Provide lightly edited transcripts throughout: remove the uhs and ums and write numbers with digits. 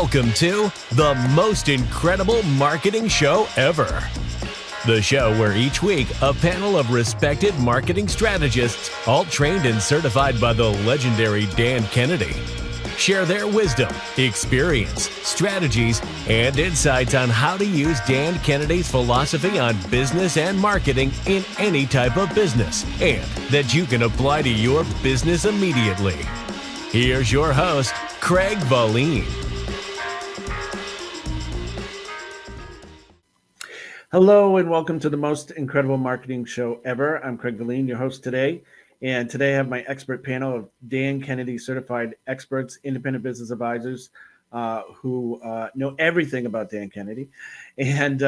Welcome to the most incredible marketing show ever. The show where each week a panel of respected marketing strategists, all trained and certified by the legendary Dan Kennedy, share their wisdom, experience, strategies, and insights on how to use Dan Kennedy's philosophy on business and marketing in any type of business, and that you can apply to your business immediately. Here's your host, Craig Valine. Hello and welcome to the most incredible marketing show ever. I'm Craig Valine, your host today. And today I have my expert panel of Dan Kennedy certified experts, independent business advisors who know everything about Dan Kennedy. And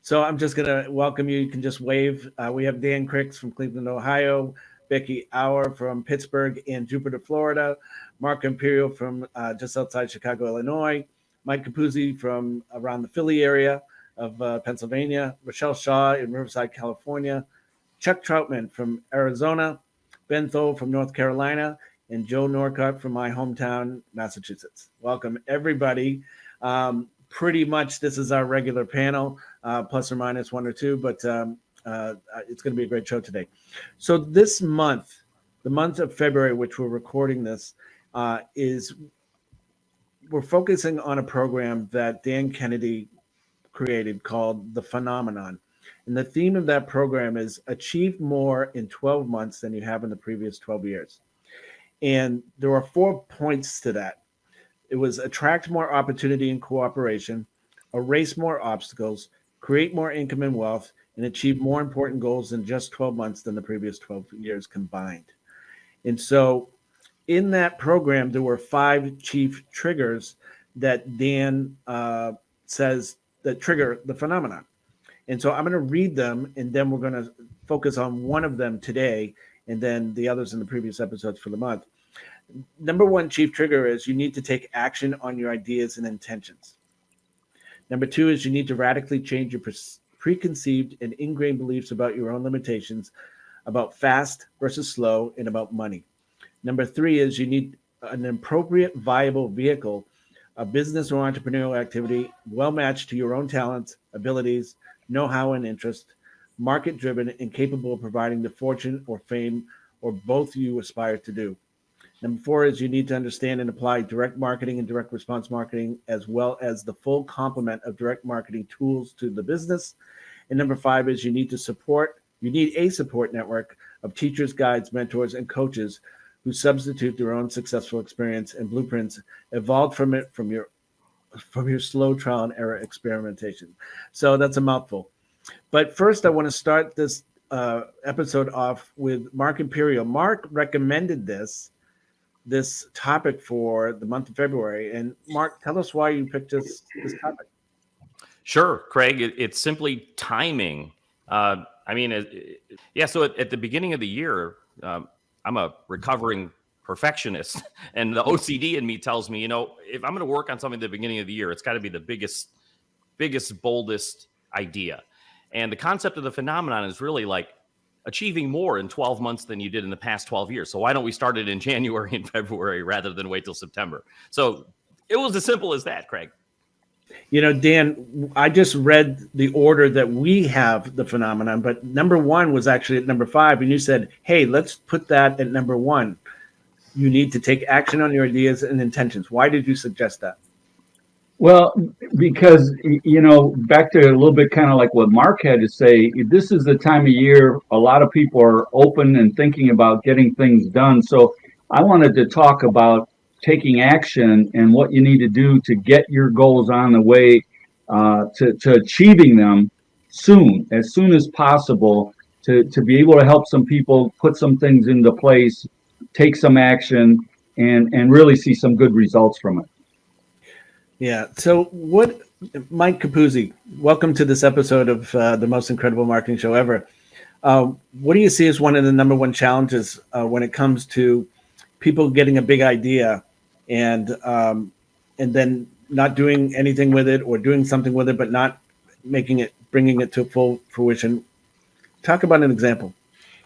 so I'm just going to welcome you. You can just wave. We have Dan Cricks from Cleveland, Ohio, Becky Auer from Pittsburgh and Jupiter, Florida, Mark Imperial from just outside Chicago, Illinois, Mike Capuzzi from around the Philly area of Pennsylvania, Rochelle Shaw in Riverside, California, Chuck Troutman from Arizona, Ben Thole from North Carolina, and Joe Norcutt from my hometown, Massachusetts. Welcome, everybody. Pretty much this is our regular panel, plus or minus one or two, but it's going to be a great show today. So this month, the month of February, which we're recording this, we're focusing on a program that Dan Kennedy created called The Phenomenon. And the theme of that program is achieve more in 12 months than you have in the previous 12 years. And there are 4 points to that. It was attract more opportunity and cooperation, erase more obstacles, create more income and wealth, and achieve more important goals in just 12 months than the previous 12 years combined. And so in that program, there were 5 chief triggers that Dan says that trigger the phenomenon. And so I'm going to read them, and then we're going to focus on one of them today, and then the others in the previous episodes for the month. Number 1 chief trigger is you need to take action on your ideas and intentions. Number 2 is you need to radically change your preconceived and ingrained beliefs about your own limitations, about fast versus slow, and about money. Number 3 is you need an appropriate, viable vehicle, a business or entrepreneurial activity well-matched to your own talents, abilities, know-how, and interest, market-driven and capable of providing the fortune or fame or both you aspire to do. Number 4 is you need to understand and apply direct marketing and direct response marketing, as well as the full complement of direct marketing tools to the business. And number 5 is you need a support network of teachers, guides, mentors, and coaches who substitute their own successful experience and blueprints evolved from your slow trial and error experimentation. So that's a mouthful. But first, I want to start this episode off with Mark Imperial. Mark recommended this topic for the month of February. And Mark, tell us why you picked this topic. Sure, Craig. It's simply timing. So at the beginning of the year, I'm a recovering perfectionist, and the OCD in me tells me, if I'm going to work on something at the beginning of the year, it's got to be the biggest, boldest idea. And the concept of the phenomenon is really like achieving more in 12 months than you did in the past 12 years. So why don't we start it in January and February rather than wait till September? So it was as simple as that, Craig. Dan, I just read the order that we have the phenomenon, but number 1 was actually at number 5. And you said, hey, let's put that at number 1. You need to take action on your ideas and intentions. Why did you suggest that? Well, because, back to a little bit kind of like what Mark had to say, this is the time of year a lot of people are open and thinking about getting things done. So I wanted to talk about taking action and what you need to do to get your goals on the way to achieving them as soon as possible, to be able to help some people put some things into place, take some action, and really see some good results from it. Yeah. So Mike Capuzzi, welcome to this episode of the most incredible marketing show ever. What do you see as one of the number 1 challenges when it comes to people getting a big idea and then not doing anything with it, or doing something with it, but not bringing it to full fruition? Talk about an example.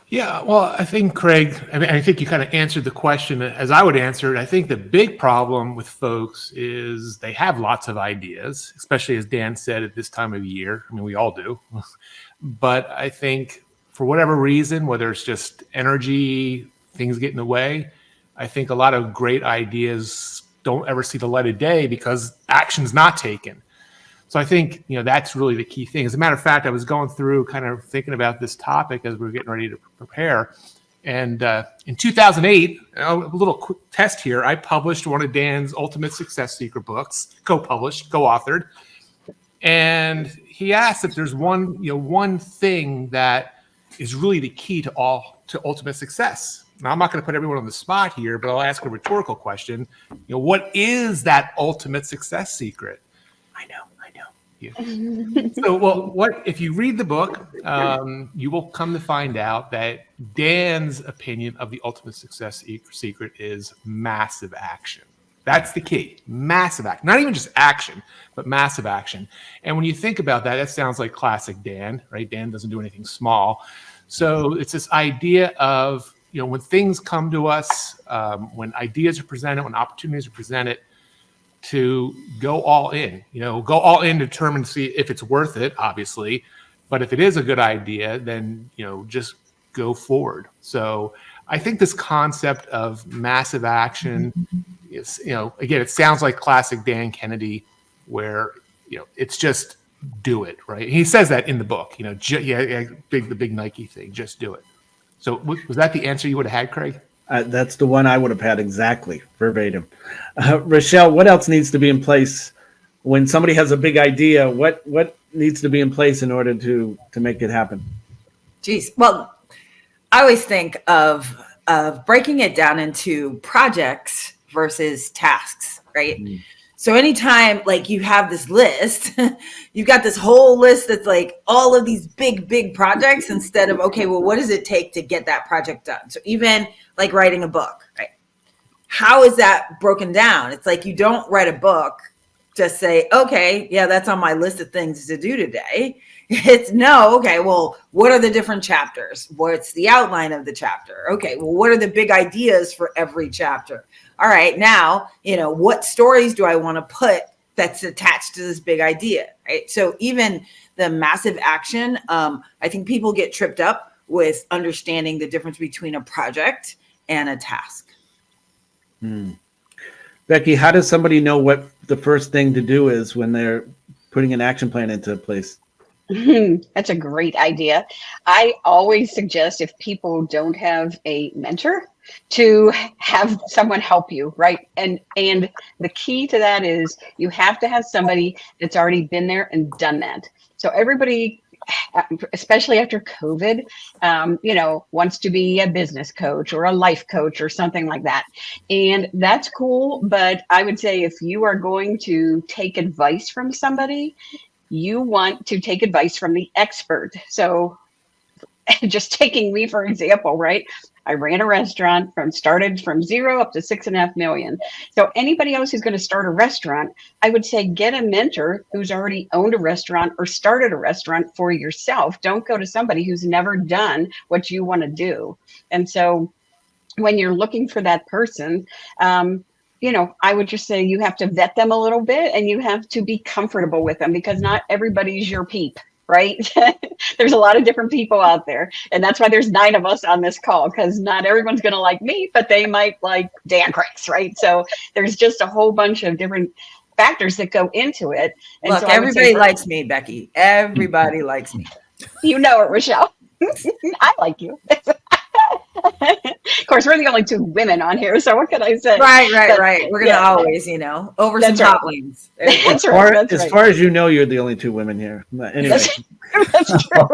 Yeah, well, I think, Craig, I think you kind of answered the question as I would answer it. I think the big problem with folks is they have lots of ideas, especially as Dan said at this time of year. I mean, we all do. But I think for whatever reason, whether it's just energy, things get in the way, I think a lot of great ideas don't ever see the light of day because action's not taken. So I think, that's really the key thing. As a matter of fact, I was going through kind of thinking about this topic as we were getting ready to prepare. And in 2008, a little quick test here, I published one of Dan's Ultimate Success Secret books, co-published, co-authored. And he asked if there's one thing that is really the key to ultimate success. Now, I'm not going to put everyone on the spot here, but I'll ask a rhetorical question. What is that ultimate success secret? I know. Yeah. So, what if you read the book, you will come to find out that Dan's opinion of the ultimate success secret is massive action. That's the key. Massive action. Not even just action, but massive action. And when you think about that, that sounds like classic Dan, right? Dan doesn't do anything small. So it's this idea of, when things come to us, when ideas are presented, when opportunities are presented, to go all in, to determine to see if it's worth it, obviously. But if it is a good idea, then, just go forward. So I think this concept of massive action is, again, it sounds like classic Dan Kennedy, where, it's just do it, right? He says that in the book, the big Nike thing, just do it. So was that the answer you would have had, Craig? That's the one I would have had exactly, verbatim. Rochelle, what else needs to be in place when somebody has a big idea? What needs to be in place in order to make it happen? Geez, well, I always think of breaking it down into projects versus tasks, right? Mm. So anytime like you have this list, you've got this whole list that's like all of these big projects instead of, okay, well, what does it take to get that project done? So even like writing a book, right? How is that broken down? It's like you don't write a book, just say, okay, yeah, that's on my list of things to do today. It's no, okay, well, what are the different chapters? What's the outline of the chapter? Okay, well, what are the big ideas for every chapter? All right, now, what stories do I want to put that's attached to this big idea, right? So even the massive action, I think people get tripped up with understanding the difference between a project and a task. Becky, how does somebody know what the first thing to do is when they're putting an action plan into place? That's a great idea. I always suggest if people don't have a mentor to have someone help you, right? And the key to that is you have to have somebody that's already been there and done that. So everybody, especially after COVID, wants to be a business coach or a life coach or something like that. And that's cool. But I would say if you are going to take advice from somebody, you want to take advice from the expert. So just taking me, for example, right? I ran a restaurant started from 0 up to 6.5 million. So anybody else who's going to start a restaurant, I would say get a mentor who's already owned a restaurant or started a restaurant for yourself. Don't go to somebody who's never done what you want to do. And so when you're looking for that person, I would just say you have to vet them a little bit and you have to be comfortable with them because not everybody's your peep, right? There's a lot of different people out there. And that's why there's 9 of us on this call, because not everyone's going to like me, but they might like Dan Cranks, right? So there's just a whole bunch of different factors that go into it. And look, so everybody likes me, Becky. Everybody likes me. You know it, Rochelle. I like you. Of course, we're the only 2 women on here, so what can I say? Right. We're gonna always, over some hot wings. That's right. As far as you know, you're the only 2 women here. Anyway, that's true.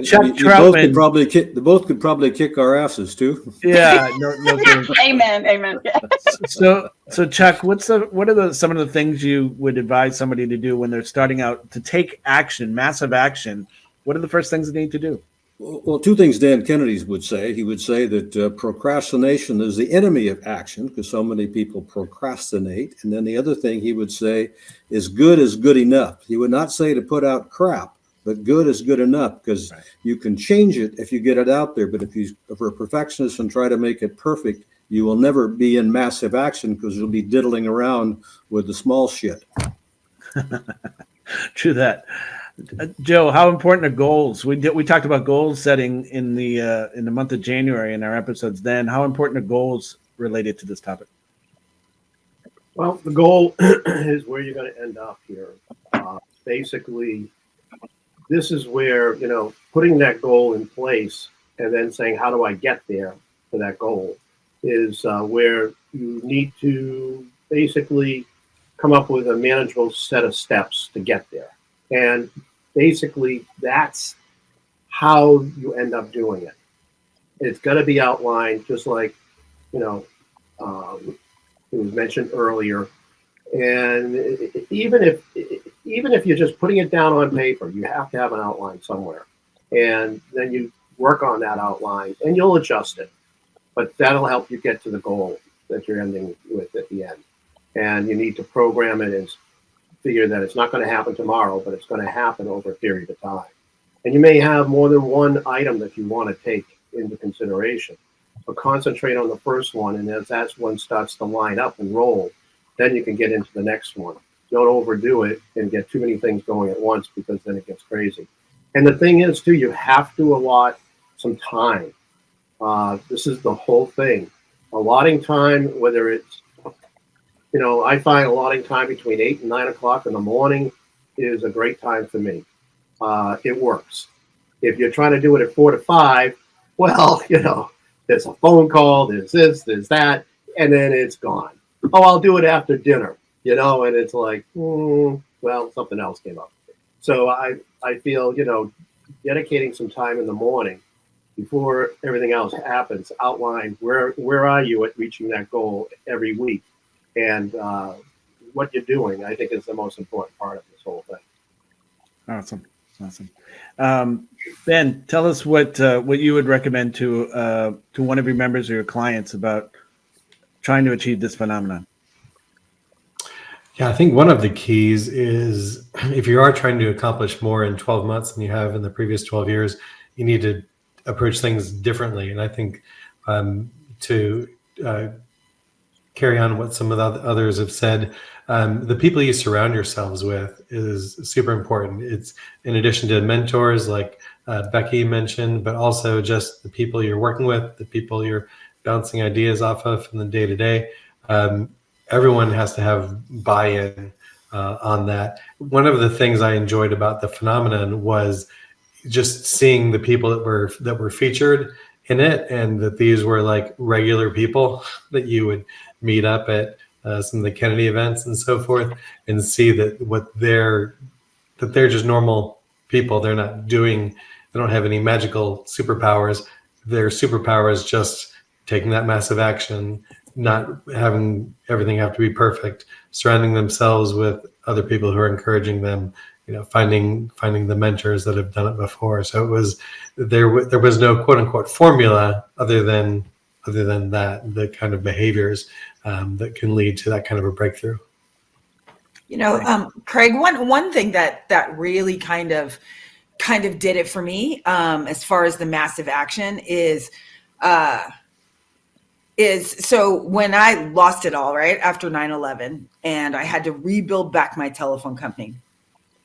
Chuck you Troutman. both could probably kick our asses too. Yeah, no kidding. Amen. So Chuck, what are some of the things you would advise somebody to do when they're starting out to take action, massive action? What are the first things they need to do? Well, 2 things Dan Kennedy would say. He would say that procrastination is the enemy of action because so many people procrastinate. And then the other thing he would say is good enough. He would not say to put out crap. but good is good enough, because Right. you can change it if you get it out there. But if you're a perfectionist and try to make it perfect, you will never be in massive action, because you'll be diddling around with the small shit. True that. Joe, how important are goals? We talked about goal setting in the month of January in our episodes. Then, how important are goals related to this topic? Well, the goal is where you're going to end up here. Basically, this is where, putting that goal in place and then saying, how do I get there to that goal, is where you need to basically come up with a manageable set of steps to get there. And basically, that's how you end up doing it. It's got to be outlined, just like, it was mentioned earlier. And even if you're just putting it down on paper, you have to have an outline somewhere. And then you work on that outline and you'll adjust it. But that'll help you get to the goal that you're ending with at the end. And you need to program it and figure that it's not going to happen tomorrow, but it's going to happen over a period of time. And you may have more than one item that you want to take into consideration. But concentrate on the first one, and as that one starts to line up and roll, then you can get into the next one. Don't overdo it and get too many things going at once, because then it gets crazy. And the thing is, too, you have to allot some time. This is the whole thing. Allotting time, whether it's, I find allotting time between 8 and 9 o'clock in the morning is a great time for me. It works. If you're trying to do it at 4 to 5, well, there's a phone call, there's this, there's that, and then it's gone. Oh, I'll do it after dinner, and it's like, well, something else came up. So I feel, dedicating some time in the morning before everything else happens, outline where are you at reaching that goal every week, and what you're doing, I think, is the most important part of this whole thing. Awesome. Ben, tell us what you would recommend to one of your members or your clients about trying to achieve this phenomenon. Yeah, I think one of the keys is, if you are trying to accomplish more in 12 months than you have in the previous 12 years, you need to approach things differently. And I think to carry on what some of the others have said, the people you surround yourselves with is super important. It's in addition to mentors like Becky mentioned, but also just the people you're working with, the people you're bouncing ideas off of in the day-to-day. Everyone has to have buy-in on that. One of the things I enjoyed about the phenomenon was just seeing the people that were featured in it, and that these were like regular people that you would meet up at some of the Kennedy events and so forth, and see that they're just normal people. They don't have any magical superpowers. Their superpower is just taking that massive action, not having everything have to be perfect, surrounding themselves with other people who are encouraging them, finding the mentors that have done it before. So there was no quote unquote formula other than that, the kind of behaviors that can lead to that kind of a breakthrough. Craig, one thing that really kind of did it for me, as far as the massive action is so when I lost it all, right after 9/11, and I had to rebuild back my telephone company,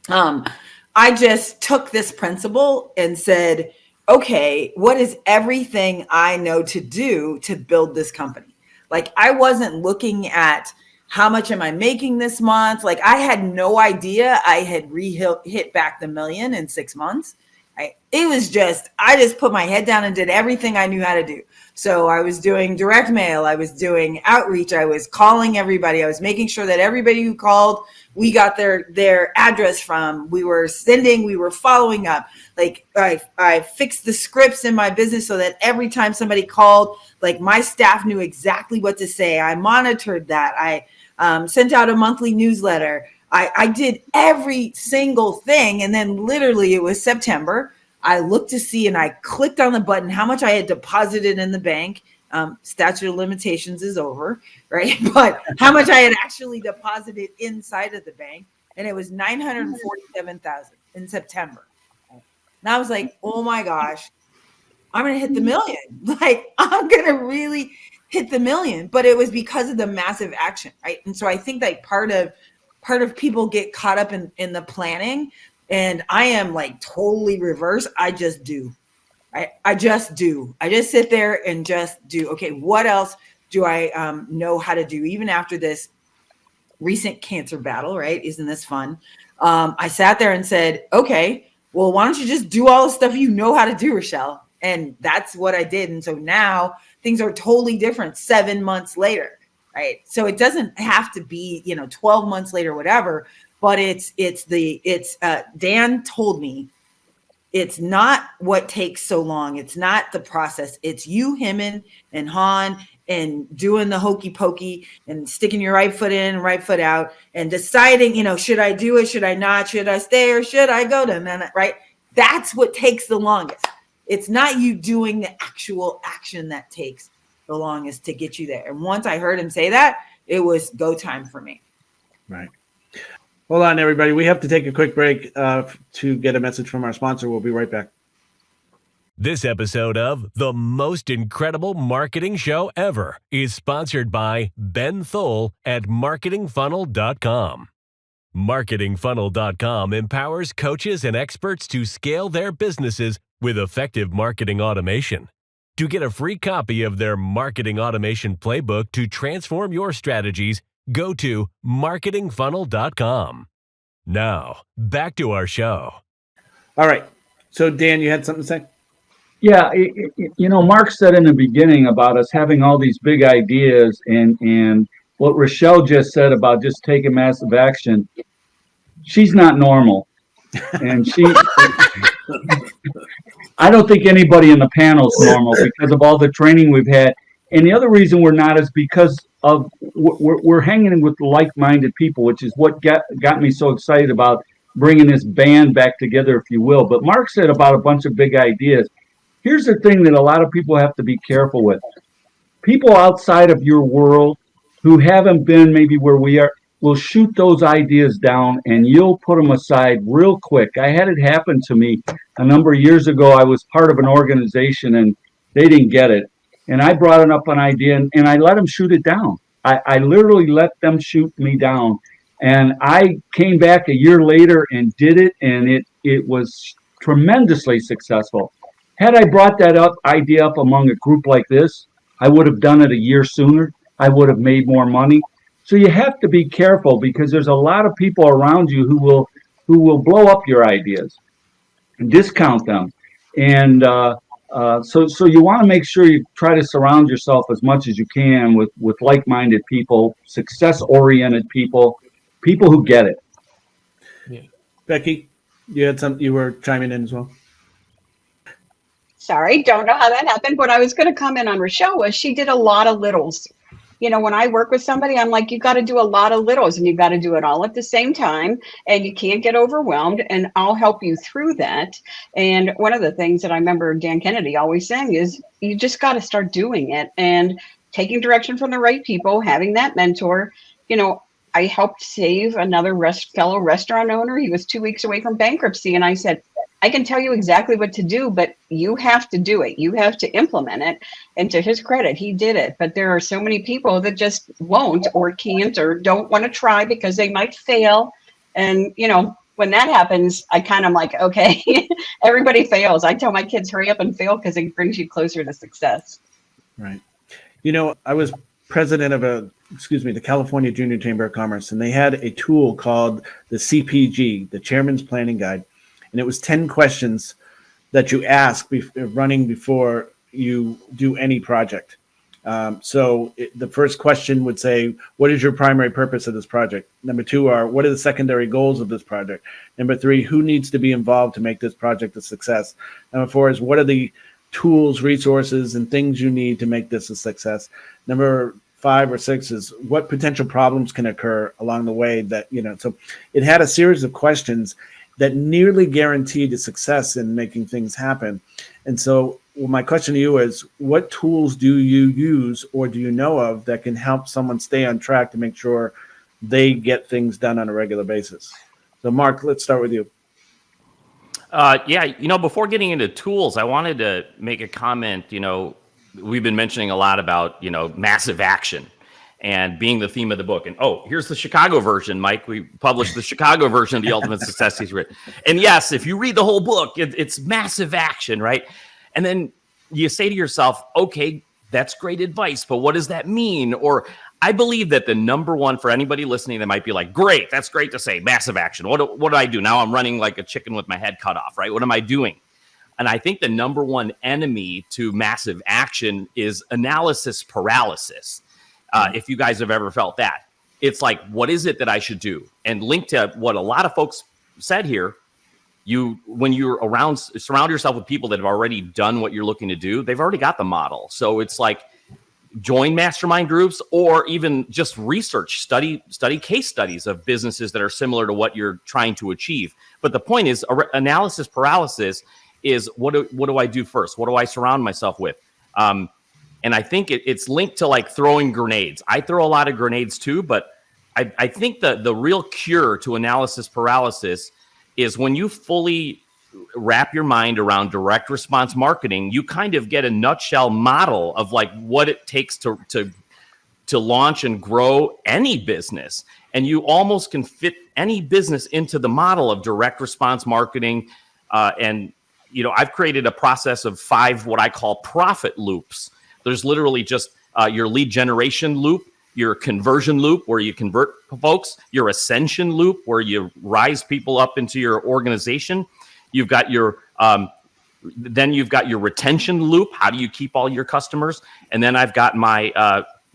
I just took this principle and said, okay, what is everything I know to do to build this company? Like, I wasn't looking at how much am I making this month? Like, I had no idea I had hit back the $1 million in 6 months. I just put my head down and did everything I knew how to do. So I was doing direct mail. I was doing outreach. I was calling everybody. I was making sure that everybody who called, we got their address from. We were following up. Like, I fixed the scripts in my business so that every time somebody called, like, my staff knew exactly what to say. I monitored that. I sent out a monthly newsletter. I did every single thing. And then literally it was September. I looked to see, and I clicked on the button, how much I had deposited in the bank. Statute of limitations is over, right? But how much I had actually deposited inside of the bank. And it was $947,000 in September. And I was like, oh my gosh, I'm going to hit the million. Like, I'm going to really hit the million. But it was because of the massive action, right? And so I think that part of people get caught up in the planning. And I am like totally reverse. I just do. I just do. I just sit there and just do. Okay, what else do I know how to do? Even after this recent cancer battle, right? Isn't this fun? I sat there and said, okay, well, why don't you just do all the stuff you know how to do, Rochelle? And that's what I did. And so now things are totally different 7 months later, right? So it doesn't have to be, 12 months later, whatever, but Dan told me, it's not what takes so long. It's not the process. It's you, him, and Han, and doing the hokey pokey and sticking your right foot in, right foot out, and deciding, should I do it? Should I not? Should I stay or should I go to men? Right? That's what takes the longest. It's not you doing the actual action that takes the longest to get you there. And once I heard him say that, it was go time for me. Right. Hold on, everybody. We have to take a quick break to get a message from our sponsor. We'll be right back. This episode of The Most Incredible Marketing Show Ever is sponsored by Ben Thole at marketingfunnel.com. Marketingfunnel.com empowers coaches and experts to scale their businesses with effective marketing automation. To get a free copy of their marketing automation playbook to transform your strategies, go to marketingfunnel.com. Now, back to our show. All right. So, Dan, you had something to say? Yeah, Mark said in the beginning about us having all these big ideas, and what Rochelle just said about just taking massive action. She's not normal, and I don't think anybody in the panel is normal because of all the training we've had. And the other reason we're not is because of we're hanging with like-minded people, which is what got me so excited about bringing this band back together, if you will. But Mark said about a bunch of big ideas. Here's the thing that a lot of people have to be careful with. People outside of your world who haven't been maybe where we are will shoot those ideas down and you'll put them aside real quick. I had it happen to me a number of years ago. I was part of an organization and they didn't get it. And I brought it up an idea and I let them shoot it down. I literally let them shoot me down. And I came back a year later and did it, and it was tremendously successful. Had I brought that idea up among a group like this, I would have done it a year sooner. I would have made more money. So you have to be careful because there's a lot of people around you who will blow up your ideas and discount them. And so you want to make sure you try to surround yourself as much as you can with like-minded people, success-oriented people who get it. Yeah. Becky, you had something you were chiming in as well. Sorry, don't know how that happened. What I was going to comment on Rochelle was she did a lot of littles. When I work with somebody, I'm like, you got to do a lot of littles and you got to do it all at the same time and you can't get overwhelmed, and I'll help you through that. And one of the things that I remember Dan Kennedy always saying is you just got to start doing it and taking direction from the right people, having that mentor. I helped save another fellow restaurant owner. He was 2 weeks away from bankruptcy. And I said, I can tell you exactly what to do, but you have to do it. You have to implement it. And to his credit, he did it. But there are so many people that just won't or can't or don't want to try because they might fail. And, when that happens, I kind of like, okay, everybody fails. I tell my kids, hurry up and fail because it brings you closer to success. Right. I was president of the California Junior Chamber of Commerce, and they had a tool called the CPG, the Chairman's Planning Guide. And it was 10 questions that you ask running before you do any project. The first question would say, what is your primary purpose of this project? Number 2 are, what are the secondary goals of this project? Number 3, who needs to be involved to make this project a success? Number 4 is, what are the tools, resources, and things you need to make this a success? Number 5 or 6 is, what potential problems can occur along the way that, so it had a series of questions that nearly guaranteed a success in making things happen. And so my question to you is, what tools do you use or do you know of that can help someone stay on track to make sure they get things done on a regular basis? So Mark, let's start with you. Yeah, before getting into tools, I wanted to make a comment. We've been mentioning a lot about, massive action and being the theme of the book. And here's the Chicago version, Mike. We published the Chicago version of the Ultimate Success Secret. And yes, if you read the whole book, it's massive action, right? And then you say to yourself, okay, that's great advice, but what does that mean? Or I believe that the number one for anybody listening that might be like, great, that's great to say, massive action. What do I do? Now I'm running like a chicken with my head cut off, right? What am I doing? And I think the number one enemy to massive action is analysis paralysis. If you guys have ever felt that, it's like, what is it that I should do? And linked to what a lot of folks said here, when you're surround yourself with people that have already done what you're looking to do. They've already got the model. So it's like, join mastermind groups, or even just research, study case studies of businesses that are similar to what you're trying to achieve. But the point is, analysis paralysis is what do I do first? What do I surround myself with? And I think it's linked to like throwing grenades. I throw a lot of grenades too, but I think the real cure to analysis paralysis is when you fully wrap your mind around direct response marketing, you kind of get a nutshell model of like what it takes to launch and grow any business. And you almost can fit any business into the model of direct response marketing. And I've created a process of 5 what I call profit loops. There's literally just your lead generation loop, your conversion loop where you convert folks, your ascension loop where you rise people up into your organization. You've got your then you've got your retention loop. How do you keep all your customers? And then I've got my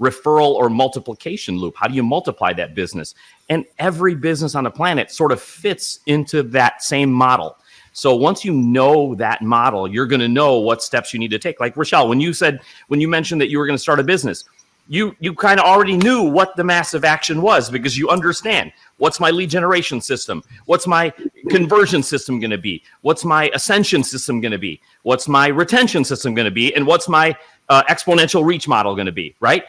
referral or multiplication loop. How do you multiply that business? And every business on the planet sort of fits into that same model. So once you know that model, you're going to know what steps you need to take. Like Rochelle, when you mentioned that you were going to start a business, you kind of already knew what the massive action was because you understand what's my lead generation system, what's my conversion system going to be, what's my ascension system going to be, what's my retention system going to be, and what's my exponential reach model going to be, right?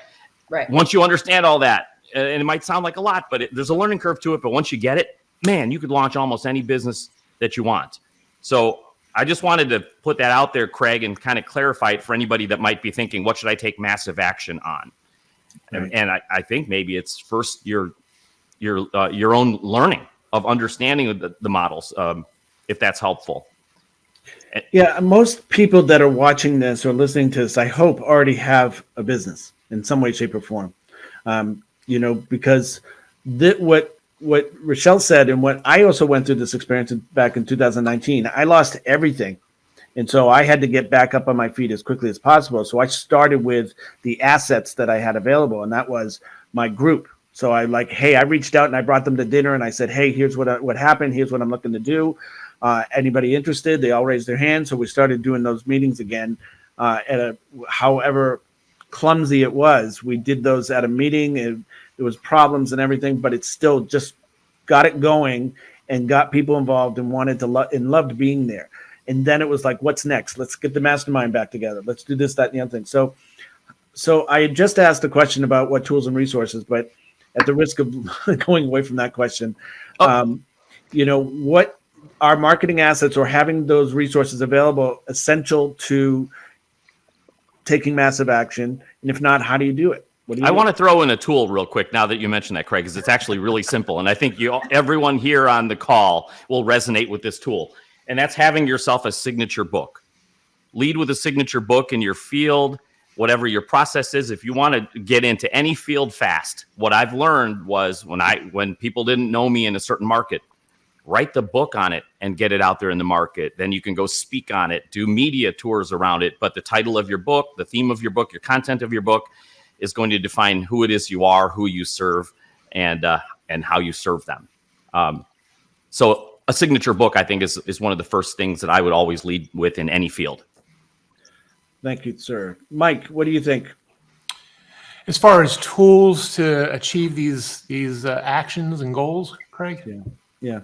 Right. Once you understand all that, and it might sound like a lot, but there's a learning curve to it. But once you get it, man, you could launch almost any business that you want. So I just wanted to put that out there, Craig, and kind of clarify it for anybody that might be thinking, what should I take massive action on? Right. And I think maybe it's first your own learning of understanding the models, if that's helpful. Yeah, most people that are watching this or listening to this, I hope, already have a business in some way, shape, or form. Because what Rochelle said, and what I also went through this experience back in 2019, I lost everything. And so I had to get back up on my feet as quickly as possible. So I started with the assets that I had available, and that was my group. So I reached out and I brought them to dinner and I said, hey, here's what happened. Here's what I'm looking to do. Anybody interested? They all raised their hands. So we started doing those meetings again. However clumsy it was, we did those at a meeting. There was problems and everything, but it still just got it going and got people involved and wanted to and loved being there. And then it was like, what's next? Let's get the mastermind back together. Let's do this, that, and the other thing. So I had just asked a question about what tools and resources, but at the risk of going away from that question, what are marketing assets or having those resources available essential to taking massive action? And if not, how do you do it? I want to throw in a tool real quick now that you mentioned that, Craig, because it's actually really simple. And I think everyone here on the call will resonate with this tool. And that's having yourself a signature book. Lead with a signature book in your field, whatever your process is. If you want to get into any field fast, what I've learned was when people didn't know me in a certain market, write the book on it and get it out there in the market. Then you can go speak on it, do media tours around it. But the title of your book, the theme of your book, your content of your book is going to define who it is you are, who you serve, and how you serve them. So a signature book, I think, is one of the first things that I would always lead with in any field. Thank you, sir. Mike, what do you think? As far as tools to achieve these actions and goals, Craig? Yeah.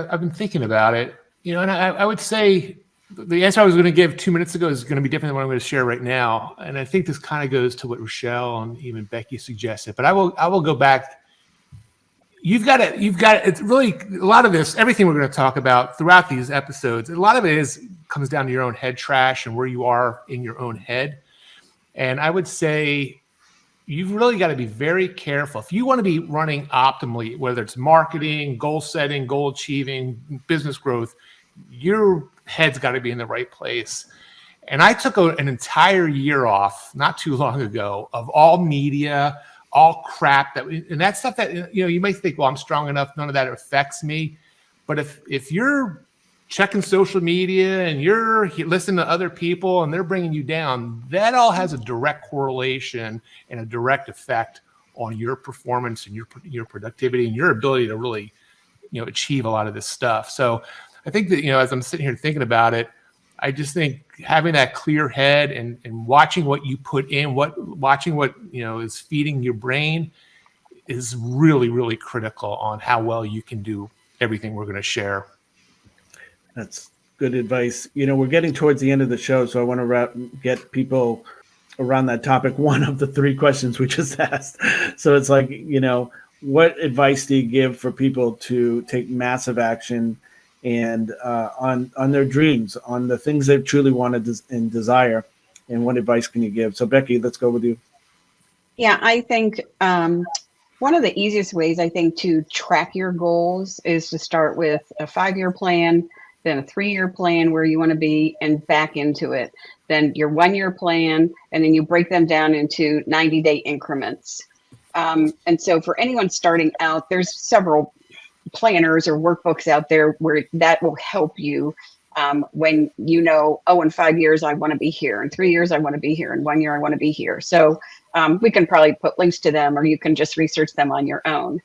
I've been thinking about it, and I would say the answer I was going to give 2 minutes ago is going to be different than what I'm going to share right now. And I think this kind of goes to what Rochelle and even Becky suggested, but I will go back. you've got to, it's really a lot of this, everything we're going to talk about throughout these episodes, a lot of it comes down to your own head trash and where you are in your own head. And I would say you've really got to be very careful. If you want to be running optimally, whether it's marketing, goal setting, goal achieving, business growth, your head's got to be in the right place. And I took an entire year off not too long ago of all media, all crap and that stuff that, you may think, well, I'm strong enough, none of that affects me. But if you're checking social media and you're listening to other people and they're bringing you down, that all has a direct correlation and a direct effect on your performance and your productivity and your ability to really, achieve a lot of this stuff. So I think that, as I'm sitting here thinking about it, I just think having that clear head and watching what you put in, watching what is feeding your brain is really, really critical on how well you can do everything we're going to share. That's good advice. We're getting towards the end of the show, so I want to get people around that topic. One of the 3 questions we just asked. So it's like, what advice do you give for people to take massive action and on their dreams, on the things they truly want and desire, and what advice can you give? So Becky, let's go with you. Yeah, I think one of the easiest ways, I think, to track your goals is to start with a 5-year plan, then a 3-year plan where you want to be, and back into it. Then your 1-year plan, and then you break them down into 90-day increments. And so for anyone starting out, there's several planners or workbooks out there where that will help you when in 5 years I want to be here, in 3 years I want to be here, in 1 year I want to be here. So we can probably put links to them, or you can just research them on your own.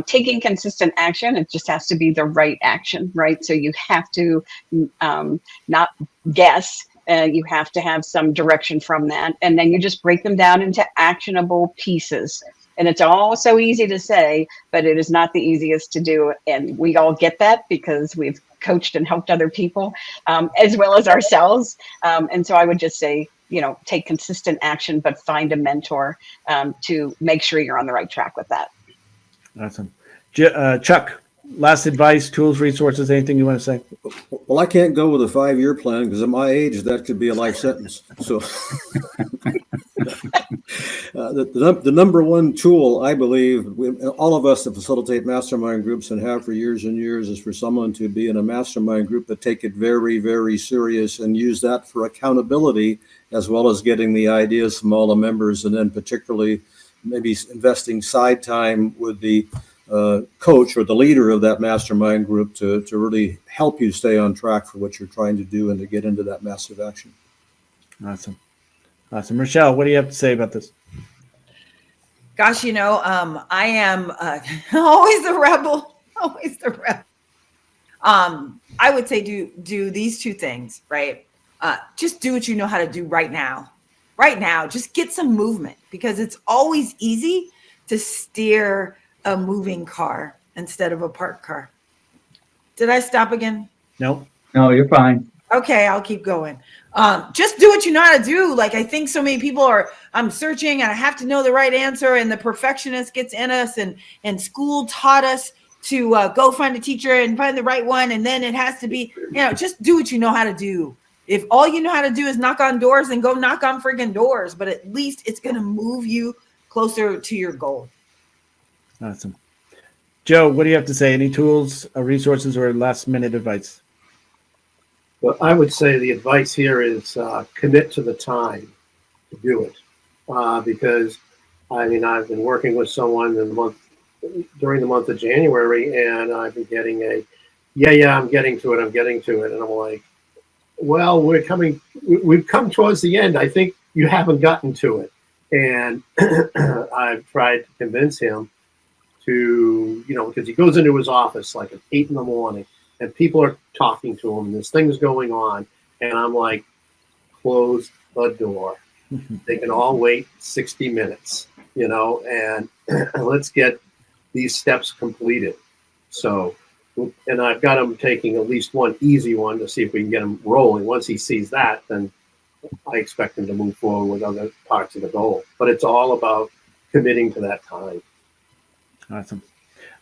Taking consistent action, it just has to be the right action, right? So you have to not guess. You have to have some direction from that. And then you just break them down into actionable pieces. And it's all so easy to say, but it is not the easiest to do. And we all get that because we've coached and helped other people as well as ourselves. And so I would just say, take consistent action, but find a mentor to make sure you're on the right track with that. Awesome. Chuck, last advice, tools, resources, anything you want to say? Well, I can't go with a 5-year plan because at my age, that could be a life sentence. So the number one tool, I believe, all of us that facilitate mastermind groups and have for years and years, is for someone to be in a mastermind group, but take it very, very serious and use that for accountability, as well as getting the ideas from all the members, and then particularly maybe investing side time with the coach or the leader of that mastermind group to really help you stay on track for what you're trying to do and to get into that massive action. Awesome. Rochelle, what do you have to say about this? Gosh, I am always the rebel. I would say do these 2 things, right? Just do what you know how to do right now. Just get some movement, because it's always easy to steer a moving car instead of a parked car. Did I stop again? No, you're fine. Okay, I'll keep going. Just do what you know how to do. Like, I think so many people I'm searching and I have to know the right answer, and the perfectionist gets in us, and school taught us to go find a teacher and find the right one. And then it has to be, just do what you know how to do. If all you know how to do is knock on doors, then go knock on friggin' doors, but at least it's going to move you closer to your goal. Awesome. Joe, what do you have to say? Any tools, resources, or last minute advice? Well, I would say the advice here is commit to the time to do it. Because, I've been working with someone during the month of January, and I've been getting I'm getting to it. And I'm like, well, we've come towards the end. I think you haven't gotten to it. And I've tried to convince him to, because he goes into his office like at 8 a.m. and people are talking to him and there's things going on. And I'm like, close the door. They can all wait 60 minutes, and let's get these steps completed. So, and I've got him taking at least one easy one to see if we can get him rolling. Once he sees that, then I expect him to move forward with other parts of the goal. But it's all about committing to that time. Awesome.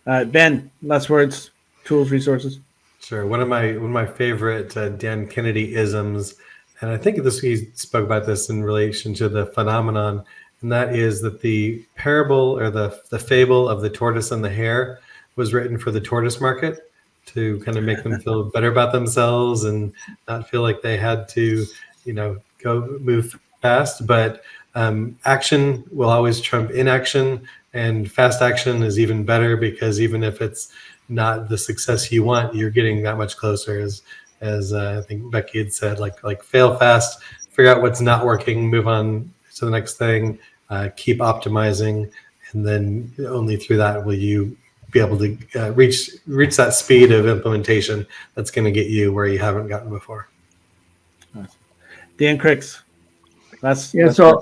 Ben, last words, tools, resources. Sure. One of my favorite Dan Kennedy isms, and I think he spoke about this in relation to the phenomenon, and that is that the parable or the fable of the tortoise and the hare was written for the tortoise market to kind of make them feel better about themselves and not feel like they had to, go move fast. But action will always trump inaction, and fast action is even better because even if it's not the success you want, you're getting that much closer. As I think Becky had said, like fail fast, figure out what's not working, move on to the next thing, keep optimizing, and then only through that will you be able to reach that speed of implementation that's going to get you where you haven't gotten before. Dan Cricks. So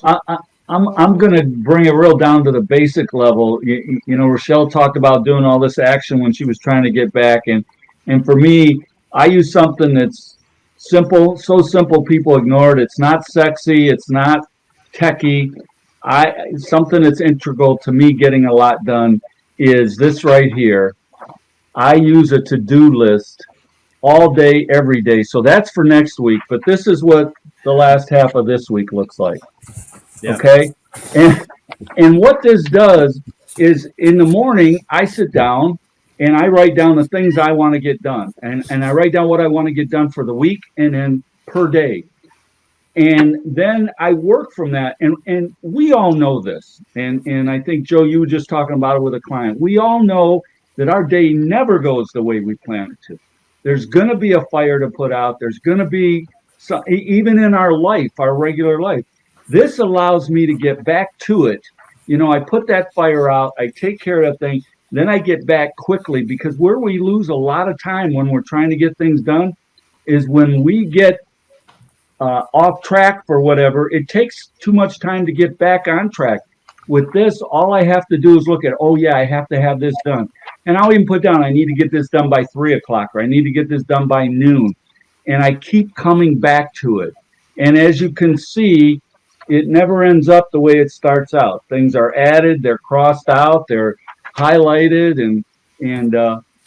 I'm going to bring it real down to the basic level. Rochelle talked about doing all this action when she was trying to get back, and for me, I use something that's simple, so simple people ignore it. It's not sexy, it's not techie. Something that's integral to me getting a lot done is this right here. I use a to-do list all day, every day. So that's for next week, but this is what the last half of this week looks like. Yeah. Okay. And what this does is in the morning, I sit down and I write down the things I want to get done. And I write down what I want to get done for the week and then per day. And then I work from that. And we all know this. And I think, Joe, you were just talking about it with a client. We all know that our day never goes the way we plan it to. There's going to be a fire to put out. There's going to be some, even in our life, our regular life. This allows me to get back to it. I put that fire out. I take care of that thing. Then I get back quickly, because where we lose a lot of time when we're trying to get things done is when we get off track for whatever. It takes too much time to get back on track. With this, all I have to do is look at, I have to have this done. And I'll even put down, I need to get this done by 3:00, or I need to get this done by noon. And I keep coming back to it. And as you can see, it never ends up the way it starts out. Things are added, they're crossed out, they're highlighted,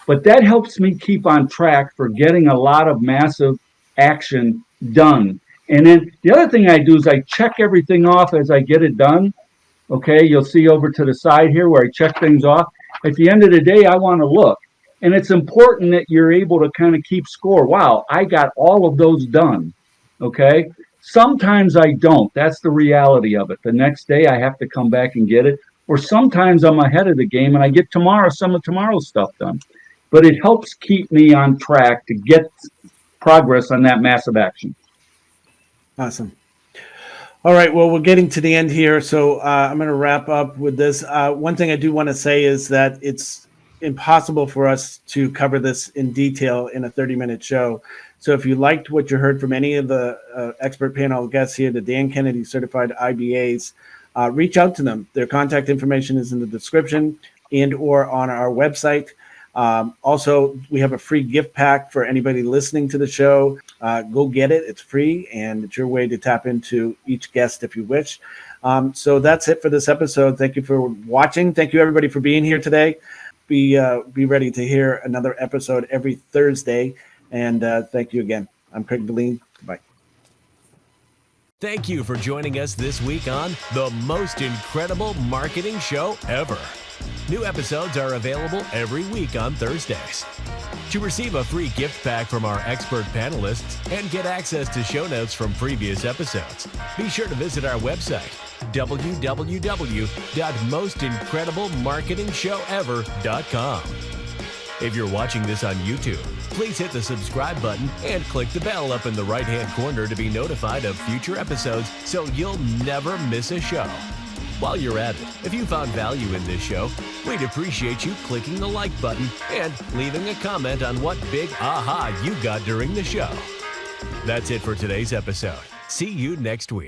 but that helps me keep on track for getting a lot of massive action done. And then the other thing I do is I check everything off as I get it done. Okay, you'll see over to the side here where I check things off. At the end of the day, I want to look. And it's important that you're able to kind of keep score. Wow, I got all of those done. Okay, sometimes I don't. That's the reality of it. The next day I have to come back and get it. Or sometimes I'm ahead of the game and I get some of tomorrow's stuff done. But it helps keep me on track to get progress on that massive action. Awesome. All right. Well, we're getting to the end here, so I'm going to wrap up with this. One thing I do want to say is that it's impossible for us to cover this in detail in a 30-minute show. So if you liked what you heard from any of the expert panel guests here, the Dan Kennedy certified IBAs, reach out to them. Their contact information is in the description and or on our website. Also, we have a free gift pack for anybody listening to the show. Go get it. It's free, and it's your way to tap into each guest if you wish. So that's it for this episode. Thank you for watching. Thank you, everybody, for being here today. Be ready to hear another episode every Thursday. And thank you again. I'm Craig Deline. Bye. Thank you for joining us this week on The Most Incredible Marketing Show Ever. New episodes are available every week on Thursdays. To receive a free gift pack from our expert panelists and get access to show notes from previous episodes, be sure to visit our website, www.mostincrediblemarketingshowever.com. If you're watching this on YouTube, please hit the subscribe button and click the bell up in the right-hand corner to be notified of future episodes so you'll never miss a show. While you're at it, if you found value in this show, we'd appreciate you clicking the like button and leaving a comment on what big aha you got during the show. That's it for today's episode. See you next week.